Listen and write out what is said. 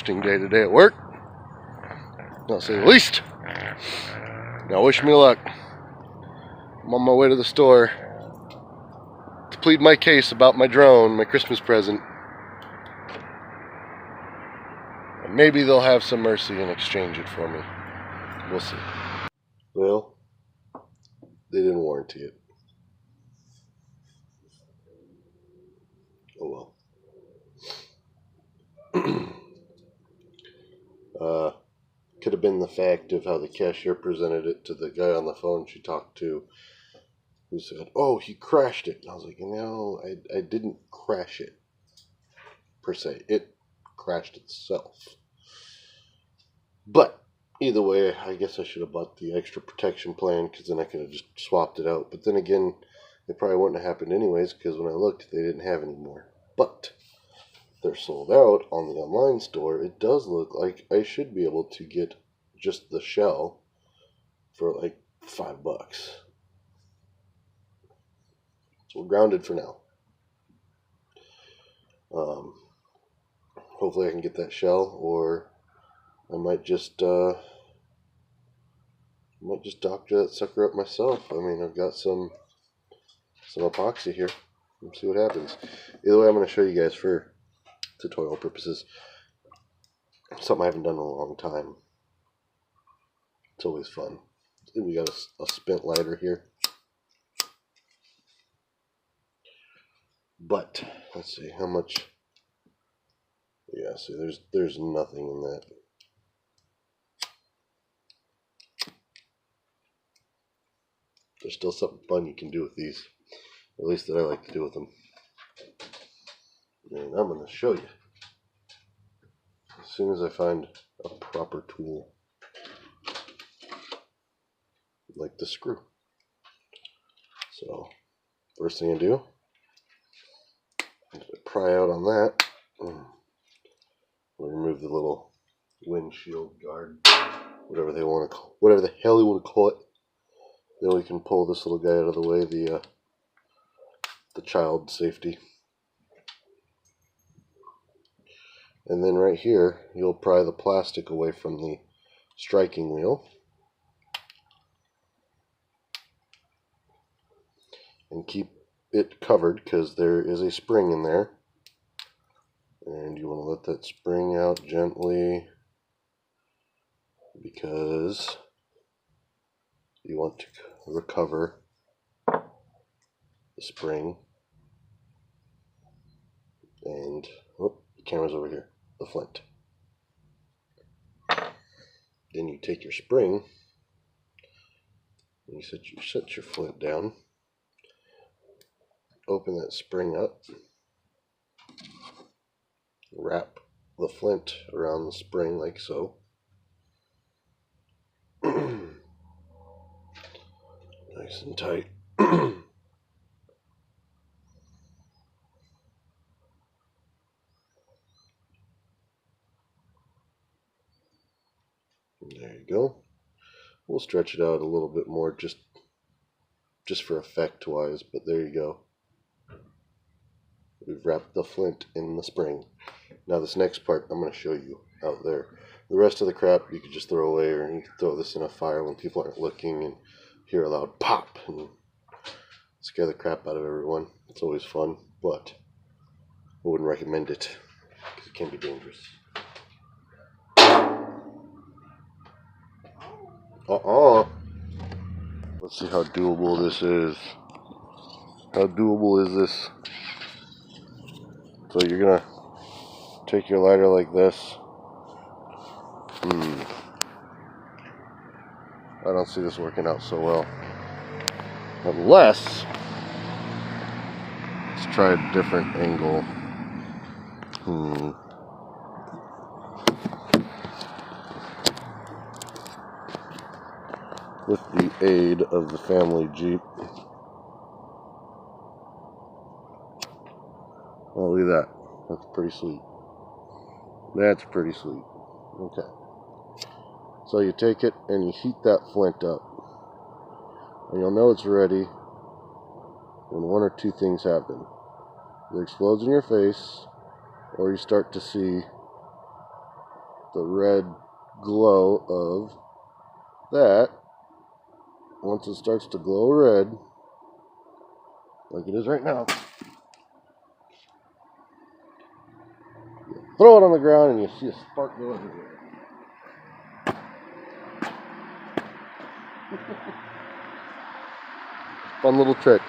interesting day today at work, I'll say the least. Now wish me luck. I'm on my way to the store to plead my case about my drone, my Christmas present. And maybe they'll have some mercy and exchange it for me. We'll see. Well, they didn't warranty it. Oh well. Could have been the fact of how the cashier presented it to the guy on the phone she talked to, who said, "Oh, he crashed it." And I was like, "No, I didn't crash it, per se. It crashed itself." But either way, I guess I should have bought the extra protection plan, because then I could have just swapped it out. But then again, it probably wouldn't have happened anyways, because when I looked, they didn't have any more. But they're sold out on the online store. It does look like I should be able to get just the shell for like $5. So we're grounded for now. Hopefully I can get that shell, or I might just doctor that sucker up myself. I mean, I've got some epoxy here. Let's see what happens. Either way, I'm going to show you guys for tutorial purposes something I haven't done in a long time. It's always fun. We got a spent lighter here, but let's see how much. Yeah, see, there's nothing in that. There's still something fun you can do with these, at least that I like to do with them. And I'm going to show you as soon as I find a proper tool, like the screw. So first thing I do, pry out on that. We'll remove the little windshield guard, whatever the hell you want to call it. Then we can pull this little guy out of the way, the child safety. And then right here, you'll pry the plastic away from the striking wheel. And keep it covered, because there is a spring in there. And you want to let that spring out gently, because you want to recover the spring. And oh, the camera's over here, the flint. Then you take your spring and you set your flint down. Open that spring up. Wrap the flint around the spring like so. Nice and tight. There you go. We'll stretch it out a little bit more just for effect wise, but there you go. We've wrapped the flint in the spring. Now this next part I'm going to show you out there. The rest of the crap you could just throw away, or you can throw this in a fire when people aren't looking and hear a loud pop and scare the crap out of everyone. It's always fun, but I wouldn't recommend it because it can be dangerous. Let's see how doable this is. How doable is this? So you're gonna take your lighter like this. I don't see this working out so well. Unless, let's try a different angle. With the aid of the family Jeep. Oh, look at that. That's pretty sweet. That's pretty sweet. Okay. So you take it and you heat that flint up. And you'll know it's ready when one or two things happen. It explodes in your face, or you start to see the red glow of that. Once it starts to glow red, like it is right now, throw it on the ground and you see a spark go everywhere. Fun little trick.